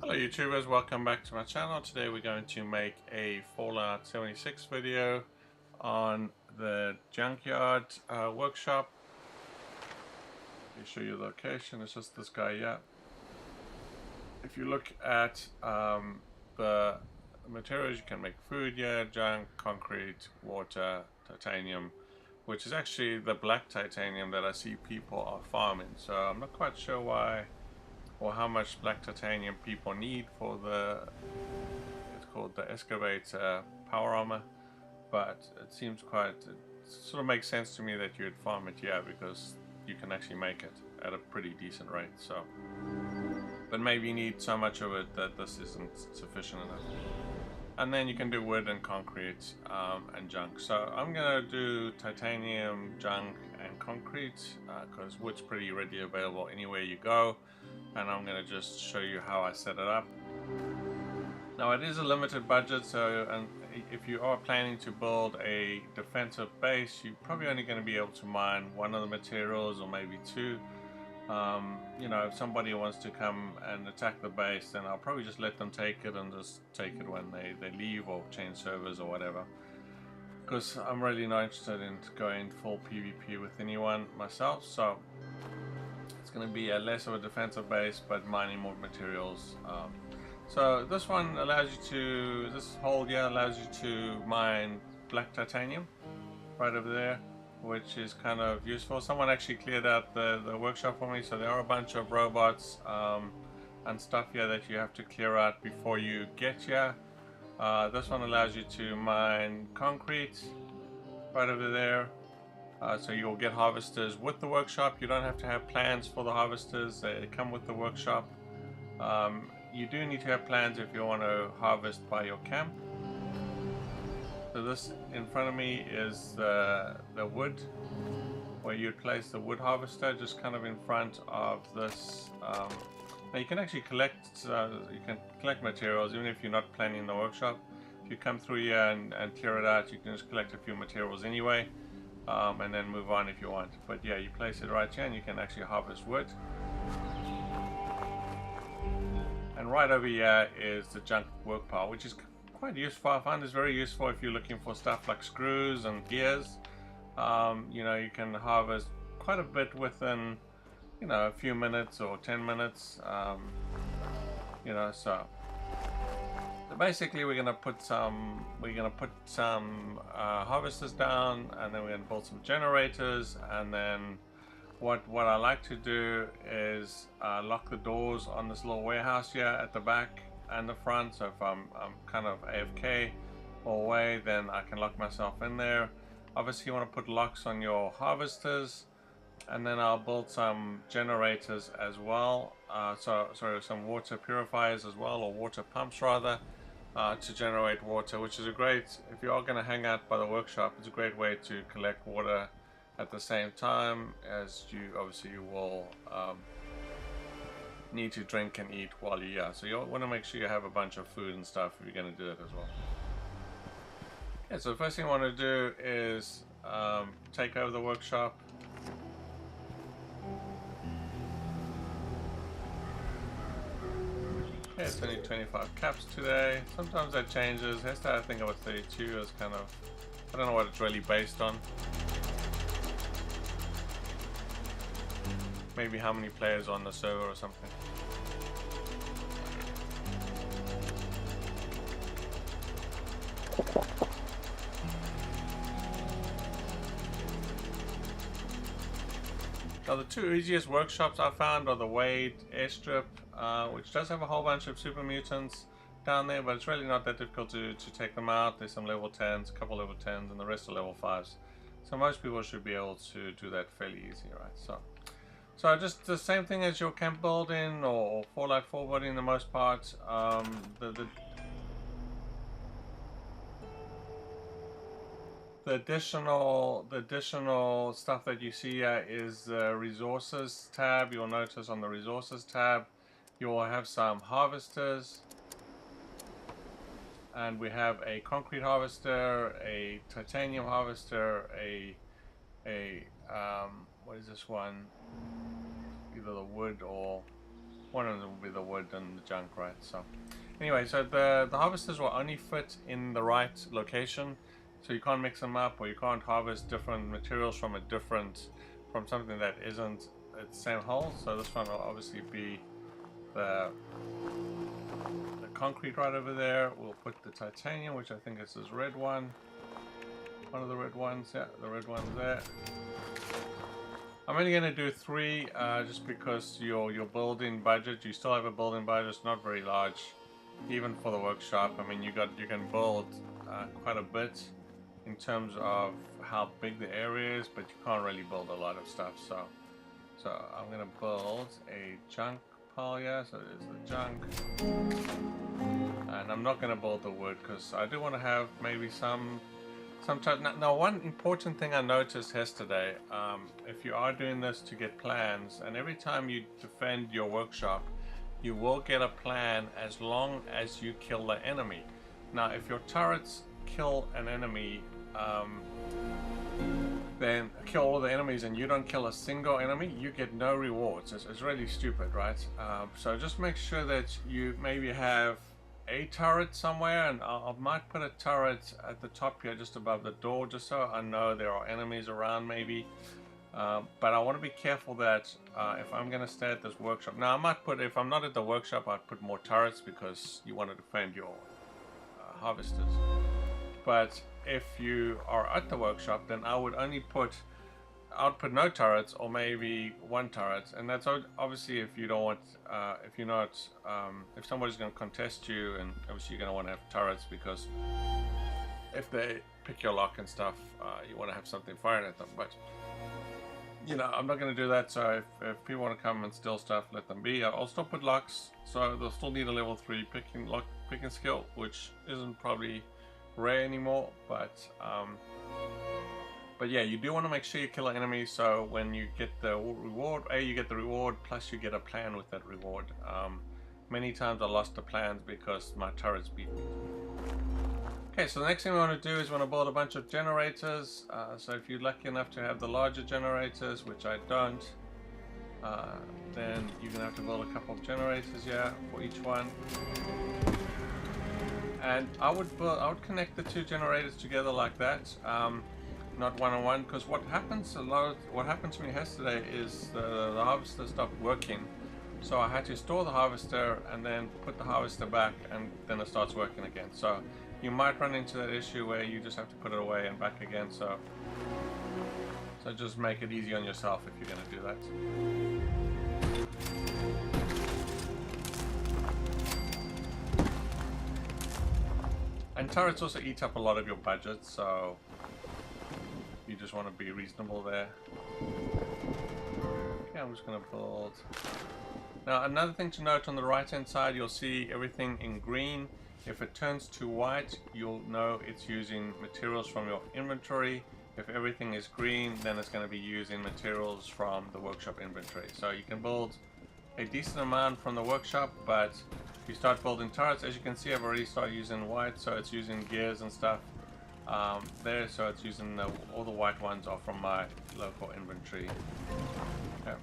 Hello YouTubers, welcome back to my channel. Today we're going to make a Fallout 76 video on the Junkyard workshop. Let me show you the location. It's just this guy here. If you look at the materials, you can make food here, junk, concrete, water, titanium, which is actually the black titanium that I see people are farming. So I'm not quite sure why or how much black titanium people need for it's called the excavator power armor, but it seems it sort of makes sense to me that you'd farm it here because you can actually make it at a pretty decent rate. So, but maybe you need so much of it that this isn't sufficient enough. And then you can do wood and concrete and junk. So I'm gonna do titanium, junk, and concrete because wood's pretty readily available anywhere you go. And I'm going to just show you how I set it up. Now it is a limited budget, so if you are planning to build a defensive base, you're probably only going to be able to mine one of the materials or maybe two. You know, if somebody wants to come and attack the base, then I'll probably just let them take it and just take it when they leave or change servers or whatever. Because I'm really not interested in going full PvP with anyone myself, so it's going to be a less of a defensive base, but mining more materials. So this one allows you to, this hole here allows you to mine black titanium right over there, which is kind of useful. Someone actually cleared out the workshop for me, so there are a bunch of robots and stuff here that you have to clear out before you get here. This one allows you to mine concrete right over there. So you'll get harvesters with the workshop. You don't have to have plans for the harvesters. They come with the workshop. You do need to have plans if you want to harvest by your camp. So this in front of me is the wood, where you'd place the wood harvester just kind of in front of this. Now you can actually collect materials even if you're not planning the workshop. If you come through here and clear it out, you can just collect a few materials anyway. And then move on if you want. But yeah, you place it right here and you can actually harvest wood. And right over here is the junk work pile, which is quite useful. I find this very useful if you're looking for stuff like screws and gears. You know, you can harvest quite a bit within, you know, a few minutes or 10 minutes. You know, so basically we're gonna put some harvesters down, and then we're gonna build some generators. And then what I like to do is lock the doors on this little warehouse here at the back and the front. So if I'm kind of AFK or away, then I can lock myself in there. Obviously you want to put locks on your harvesters, and then I'll build some generators as well. Some water purifiers as well, or water pumps rather. To generate water, which is a great, if you are going to hang out by the workshop, it's a great way to collect water at the same time as you obviously will need to drink and eat while you're here. So you want to make sure you have a bunch of food and stuff if you're going to do that as well. Okay, so the first thing I want to do is take over the workshop. Okay, it's only 25 caps today. Sometimes that changes. Yesterday I think I was 32. It's kind of, I don't know what it's really based on. Maybe how many players on the server or something. Now the two easiest workshops I found are the Wade airstrip, which does have a whole bunch of super mutants down there, but it's really not that difficult to take them out. There's some level 10s, a couple level 10s, and the rest are level 5s. So most people should be able to do that fairly easy, right? So just the same thing as your camp building or Fallout 4 building, the most part. The additional stuff that you see here is the resources tab. You'll notice on the resources tab, you will have some harvesters, and we have a concrete harvester, a titanium harvester, what is this one? Either the wood or One of them will be the wood and the junk, right? So anyway, so the harvesters will only fit in the right location, so you can't mix them up, or you can't harvest different materials from from something that isn't its same hole. So this one will obviously be the concrete right over there. We'll put the titanium, which I think is this red one. One of the red ones, yeah, the red one's there. I'm only going to do 3 just because your building budget, you still have a building budget, it's not very large, even for the workshop. I mean, you can build quite a bit in terms of how big the area is, but you can't really build a lot of stuff. So I'm going to build a junk pile here. So there's the junk, and I'm not going to build the wood because I do want to have maybe some now, one important thing I noticed yesterday, if you are doing this to get plans, and every time you defend your workshop, you will get a plan as long as you kill the enemy. Now, if your turrets kill an enemy, then kill all the enemies and you don't kill a single enemy, you get no rewards. It's really stupid, right? So just make sure that you maybe have a turret somewhere, and I might put a turret at the top here just above the door, just so I know there are enemies around maybe. But I want to be careful that if I'm going to stay at this workshop, now I might put, if I'm not at the workshop, I'd put more turrets because you want to defend your harvesters. But if you are at the workshop, then I would only put, I'd put no turrets, or maybe 1 turret, and that's obviously if you don't want, if you're not, if somebody's going to contest you, and obviously you're going to want to have turrets because if they pick your lock and stuff, you want to have something firing at them. But you know, I'm not going to do that. So if people want to come and steal stuff, let them be. I'll still put locks, so they'll still need a level 3 picking skill, which isn't probably rare anymore, but yeah, you do want to make sure you kill an enemy, so when you get the reward, you get the reward, plus you get a plan with that reward. Many times I lost the plans because my turrets beat me. Okay, so the next thing we want to do is we want to build a bunch of generators. So if you're lucky enough to have the larger generators, which I don't, then you're going to have to build a couple of generators here for each one. And I would connect the 2 generators together like that. Not one-on-one, because what happened to me yesterday is the harvester stopped working, so I had to store the harvester and then put the harvester back, and then it starts working again. So you might run into that issue where you just have to put it away and back again. So just make it easy on yourself if you're going to do that. And turrets also eat up a lot of your budget, so you just want to be reasonable there. Okay, I'm just going to build. Now, another thing to note, on the right hand side, you'll see everything in green. If it turns to white, you'll know it's using materials from your inventory. If everything is green, then it's going to be using materials from the workshop inventory. So you can build a decent amount from the workshop, but if you start building turrets, as you can see, I've already started using white, so it's using gears and stuff there, so it's using all the white ones are from my local inventory. Okay.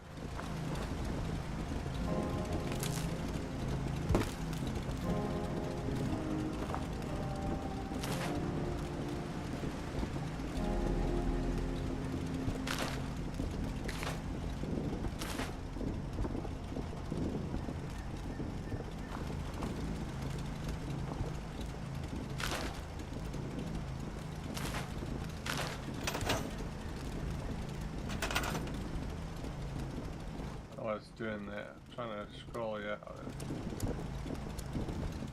Doing there, I'm trying to scroll, yeah.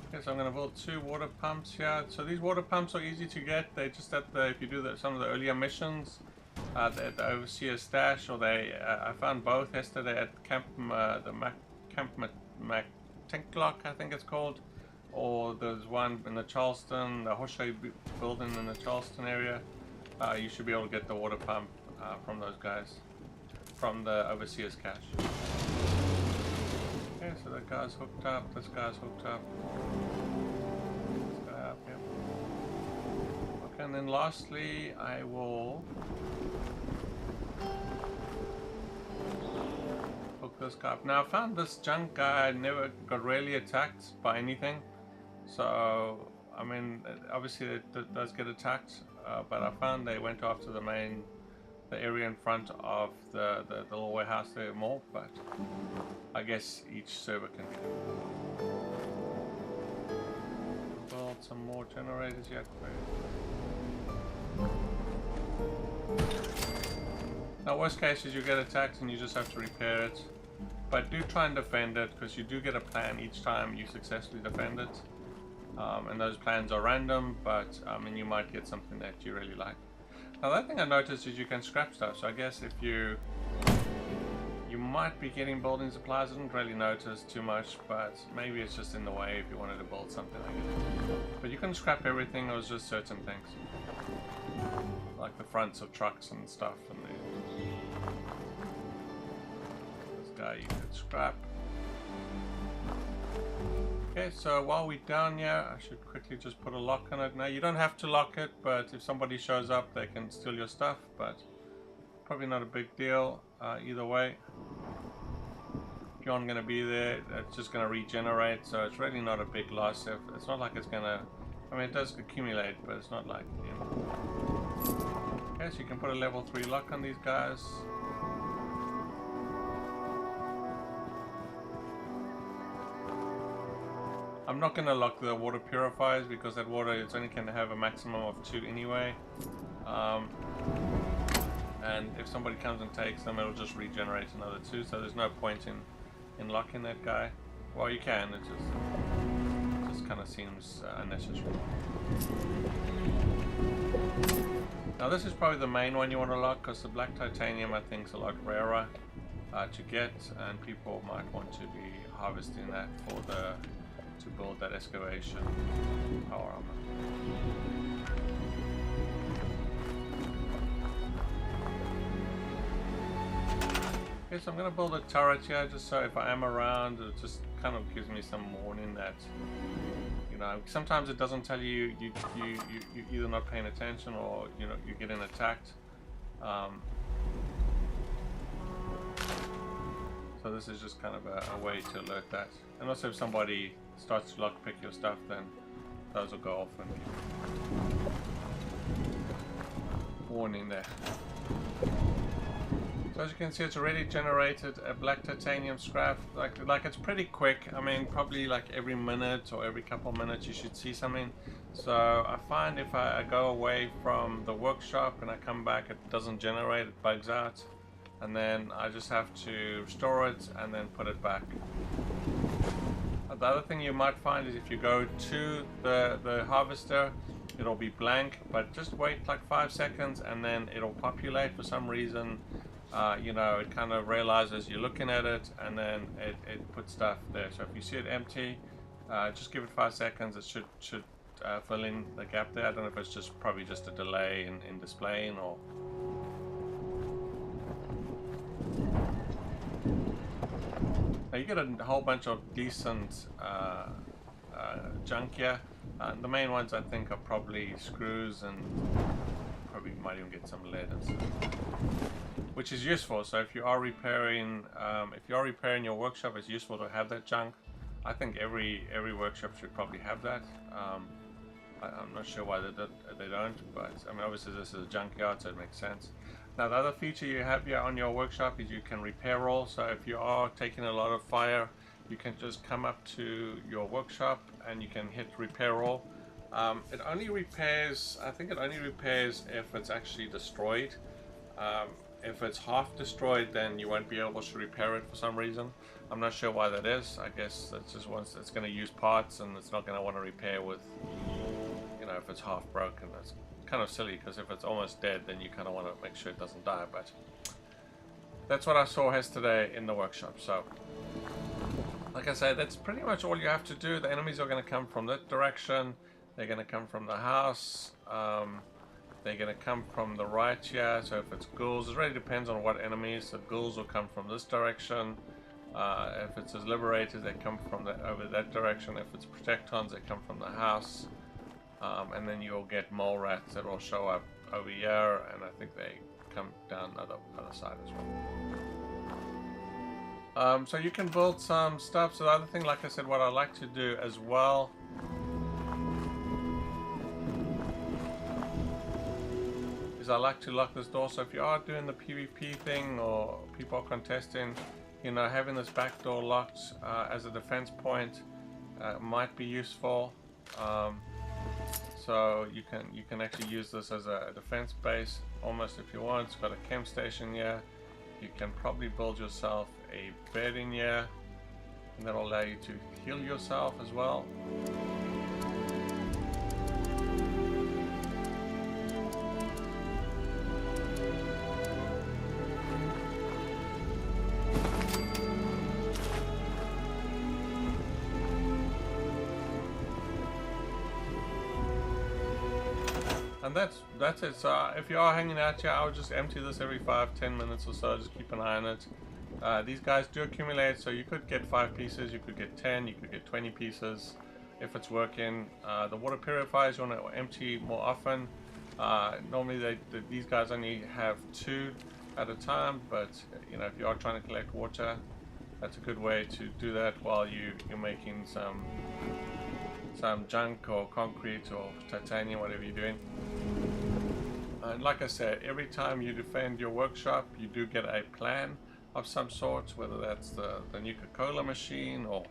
Okay, so I'm going to build 2 water pumps here. So these water pumps are easy to get. They just at the, if you do some of the earlier missions at the overseer stash, or I found both yesterday at Camp Tinklock, I think it's called, or there's one in the Charleston, the Hoshay building in the Charleston area. You should be able to get the water pump from those guys, from the overseer's cache. Okay, so that guy's hooked up, this guy's hooked up. This guy up here. Okay, and then lastly, I will hook look this guy up. Now I found this junk guy never got really attacked by anything. So, I mean, obviously it does get attacked, but I found they went after the area in front of the little warehouse there more, but I guess each server can do it. Build some more generators yet. Now worst case is you get attacked and you just have to repair it, but do try and defend it, because you do get a plan each time you successfully defend it. And those plans are random, but I mean, you might get something that you really like. Now, the other thing I noticed is you can scrap stuff. So I guess if you might be getting building supplies. I didn't really notice too much, but maybe it's just in the way if you wanted to build something like it. But you can scrap everything. It was just certain things, like the fronts of trucks and stuff. And this guy you could scrap. Okay, so while we're down here, I should quickly just put a lock on it. Now, you don't have to lock it, but if somebody shows up, they can steal your stuff, but probably not a big deal either way. If you aren't going to be there, it's just going to regenerate, so it's really not a big loss. It's not like it's going to, I mean, it does accumulate, but it's not like, you know. Okay, so you can put a level 3 lock on these guys. I'm not going to lock the water purifiers because that water is only going to have a maximum of 2 anyway. And if somebody comes and takes them, it'll just regenerate another 2, so there's no point in locking that guy. Well, you can, it just kind of seems unnecessary. Now this is probably the main one you want to lock, because the black titanium I think is a lot rarer to get, and people might want to be harvesting that for to build that excavation power armor. Okay, so I'm going to build a turret here just so if I am around, it just kind of gives me some warning that, you know, sometimes it doesn't tell you, you're either not paying attention or, you know, you're getting attacked. So this is just kind of a way to alert that. And also if somebody starts to lockpick your stuff, then those will go off and warning there. So as you can see, it's already generated a black titanium scrap. Like it's pretty quick. I mean, probably like every minute or every couple of minutes you should see something. So I find if I go away from the workshop and I come back, it doesn't generate, it bugs out. And then I just have to store it and then put it back. The other thing you might find is if you go to the harvester, it'll be blank, but just wait like 5 seconds and then it'll populate for some reason. You know, it kind of realizes you're looking at it, and then it puts stuff there. So if you see it empty, just give it 5 seconds. It should fill in the gap there. I don't know if it's probably just a delay in displaying or. Now you get a whole bunch of decent junk here. The main ones I think are probably screws, and probably might even get some lead and stuff, which is useful. So if you are repairing, your workshop, it's useful to have that junk. I think every workshop should probably have that. I'm not sure why they don't, but I mean, obviously this is a junkyard, so it makes sense. Now the other feature you have here on your workshop is you can repair roll. So if you are taking a lot of fire, you can just come up to your workshop and you can hit repair roll. It only repairs, I think it only repairs if it's actually destroyed. If it's half destroyed, then you won't be able to repair it for some reason. I'm not sure why that is. I guess that's just once it's going to use parts and it's not going to want to repair with, you know, if it's half broken. That's kind of silly, because if it's almost dead, then you kind of want to make sure it doesn't die. But that's what I saw yesterday in the workshop. So like I said, that's pretty much all you have to do. The enemies are going to come from that direction. They're going to come from the house. They're going to come from the right here. So if it's ghouls, it really depends on what enemies. The ghouls will come from this direction. If it's liberators, they come from over that direction. If it's protectons, they come from the house. And then you'll get mole rats that will show up over here, and I think they come down the other side as well. So you can build some stuff. So the other thing, like I said, what I like to do as well is I like to lock this door. So if you are doing the PvP thing or people are contesting, you know, having this back door locked as a defense point might be useful. So you can actually use this as a defense base almost if you want. It's got a camp station here. You can probably build yourself a bed in here, and that'll allow you to heal yourself as well. And that's it. So if you are hanging out here, I would just empty this every 5-10 minutes or so. Just keep an eye on it. These guys do accumulate, so you could get 5 pieces, you could get 10, you could get 20 pieces if it's working. The water purifiers you want to empty more often. Normally these guys only have 2 at a time, but you know, if you are trying to collect water, that's a good way to do that while you're making some junk or concrete or titanium, whatever you're doing. And like I said, every time you defend your workshop, you do get a plan of some sort, whether that's the new Coca-Cola machine or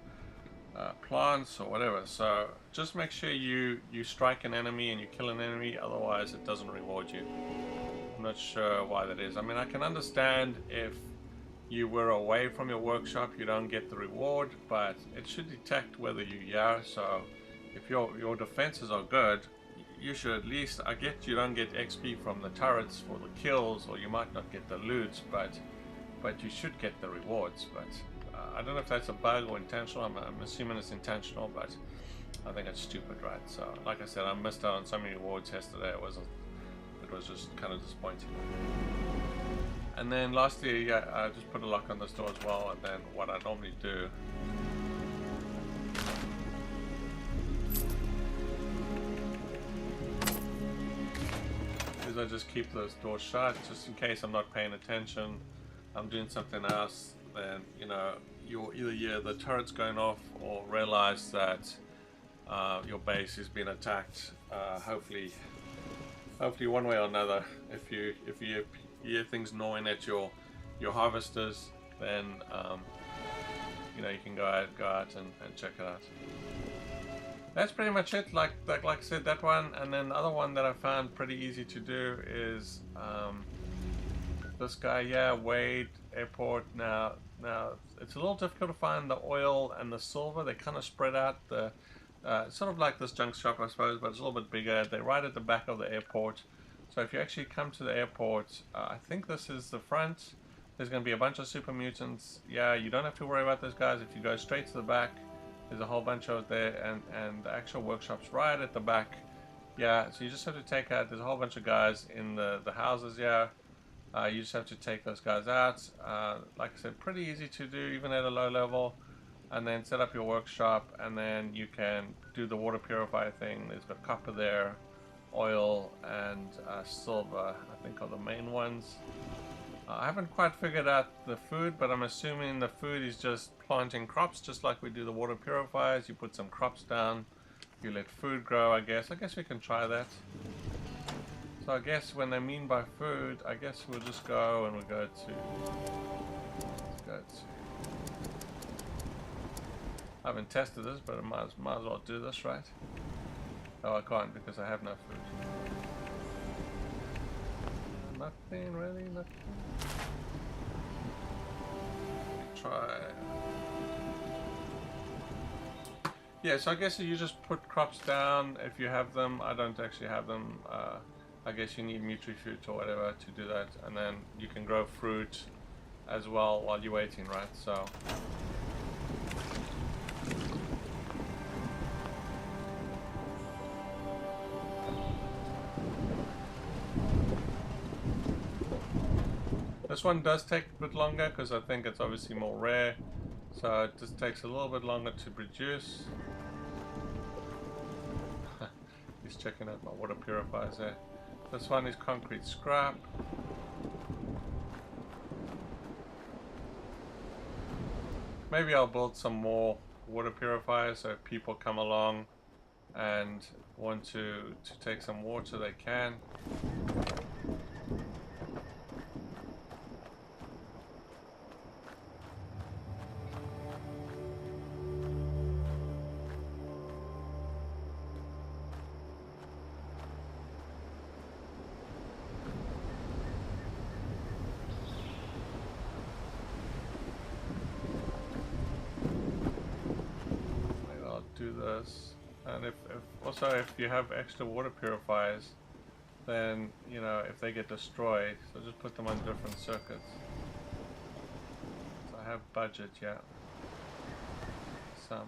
plants or whatever. So just make sure you strike an enemy and you kill an enemy, otherwise it doesn't reward you. I'm not sure why that is. I mean, I can understand if you were away from your workshop, you don't get the reward, but it should detect whether you're here. So if your defenses are good, you should at least, I get you don't get XP from the turrets for the kills, or you might not get the loots, but you should get the rewards. But I don't know if that's a bug or intentional. I'm assuming it's intentional, but I think it's stupid, right? So like I said, I missed out on so many rewards yesterday. It was just kind of disappointing. And then lastly, yeah, I just put a lock on this door as well. And then what I normally do is I just keep those doors shut, just in case I'm not paying attention, I'm doing something else. Then you know, you'll either hear the turrets going off or realize that your base is being attacked. Hopefully one way or another. If you hear things gnawing at your harvesters, then you know, you can go out and check it out. That's pretty much it. Like I said, that one. And then the other one that I found pretty easy to do is this guy, yeah, Wade Airport. Now it's a little difficult to find the oil and the silver. They kind of spread out. Sort of like this junk shop, I suppose, but it's a little bit bigger. They're right at the back of the airport. So if you actually come to the airport, I think this is the front. There's going to be a bunch of super mutants. Yeah, you don't have to worry about those guys. If you go straight to the back, there's a whole bunch of there, and the actual workshop's right at the back. Yeah, so you just have to take out, there's a whole bunch of guys in the houses. Yeah, you just have to take those guys out. Like I said, pretty easy to do even at a low level. And then set up your workshop, and then you can do the water purifier thing. There's got copper there, oil, and silver, I think, are the main ones. I haven't quite figured out the food, but I'm assuming the food is just planting crops, just like we do the water purifiers. You put some crops down, you let food grow, I guess. I guess we can try that. So I guess when they mean by food, I guess we'll just go and we'll go to... I haven't tested this, but I might as well do this, right? Oh, I can't because I have no food. Nothing, really, nothing. Try. Yeah, so I guess you just put crops down if you have them. I don't actually have them. I guess you need Nutri-Fruit or whatever to do that. And then you can grow fruit as well while you're waiting, right? So... This one does take a bit longer because I think it's obviously more rare, so it just takes a little bit longer to produce. He's checking out my water purifiers there. This one is concrete scrap. maybe I'll build some more water purifiers, so if people come along and want to take some water, they can. Do this, and if also if you have extra water purifiers, then you know if they get destroyed, so just put them on different circuits. So I have budget, yeah, some.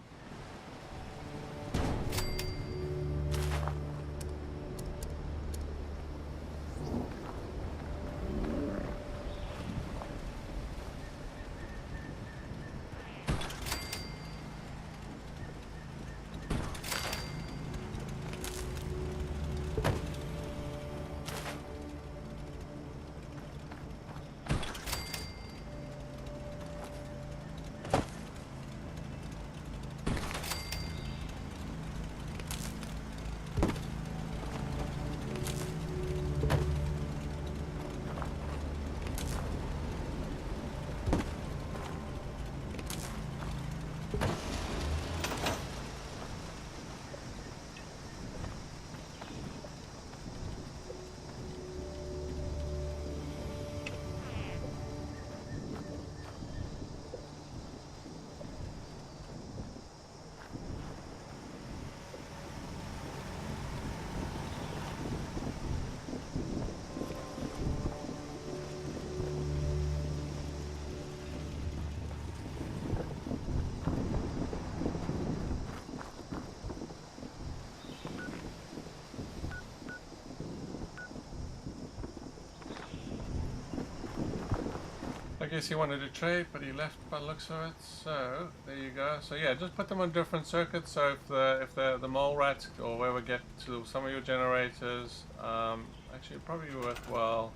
I guess he wanted to trade, but he left by the looks of it. So there you go. So yeah, just put them on different circuits. So if the mole rat or whoever get to some of your generators, actually probably worthwhile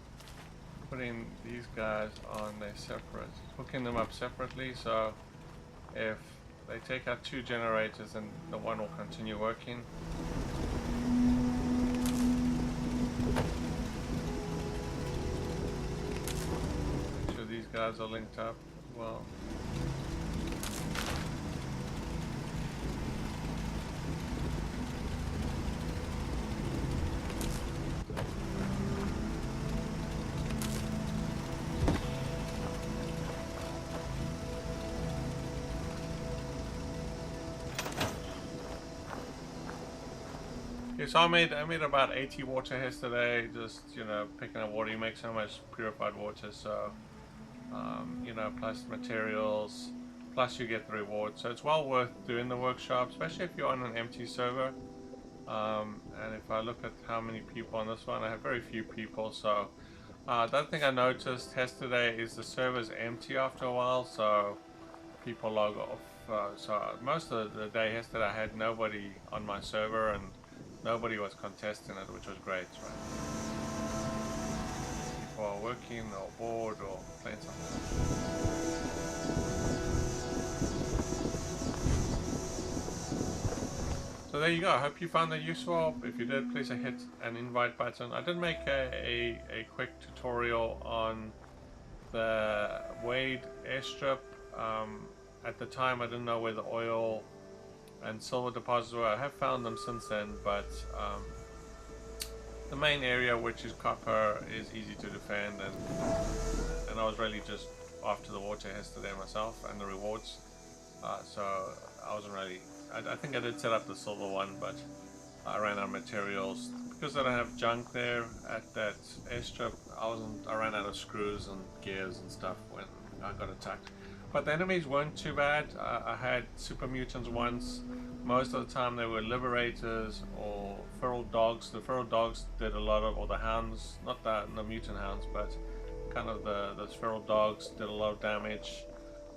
putting these guys on a separate, hooking them up separately. So if they take out 2 generators, then the one will continue working. These guys are linked up as well. Okay, so I made about 80 water heads today, just picking up water. You make so much purified water, so plus materials, plus you get the reward. So it's well worth doing the workshop, especially if you're on an empty server. And if I look at how many people on this one, I have very few people. So the other thing I noticed yesterday is the server's empty after a while, so people log off. So most of the day yesterday I had nobody on my server and nobody was contesting it, which was great, right? Or working or bored or playing something. So there you go. I hope you found that useful. If you did, please hit an invite button. I did make a quick tutorial on the Wade airstrip. At the time I didn't know where the oil and silver deposits were. I have found them since then, but the main area, which is copper, is easy to defend, and I was really just after the water yesterday myself and the rewards, so I wasn't really. I think I did set up the silver one, but I ran out of materials because I don't have junk there at that airstrip. I ran out of screws and gears and stuff when I got attacked. But the enemies weren't too bad. I had super mutants once. Most of the time they were liberators or feral dogs. The feral dogs did a lot of, or the hounds, not the mutant hounds, but kind of those feral dogs did a lot of damage.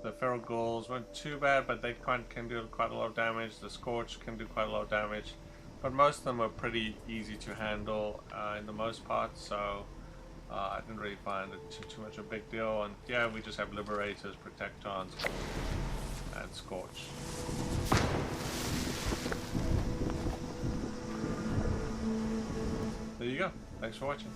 The feral ghouls weren't too bad, but they can do quite a lot of damage. The scorch can do quite a lot of damage, but most of them are pretty easy to handle in the most part. So I didn't really find it too much of a big deal. And yeah, we just have liberators, protectons, it scorch. There you go. Thanks for watching.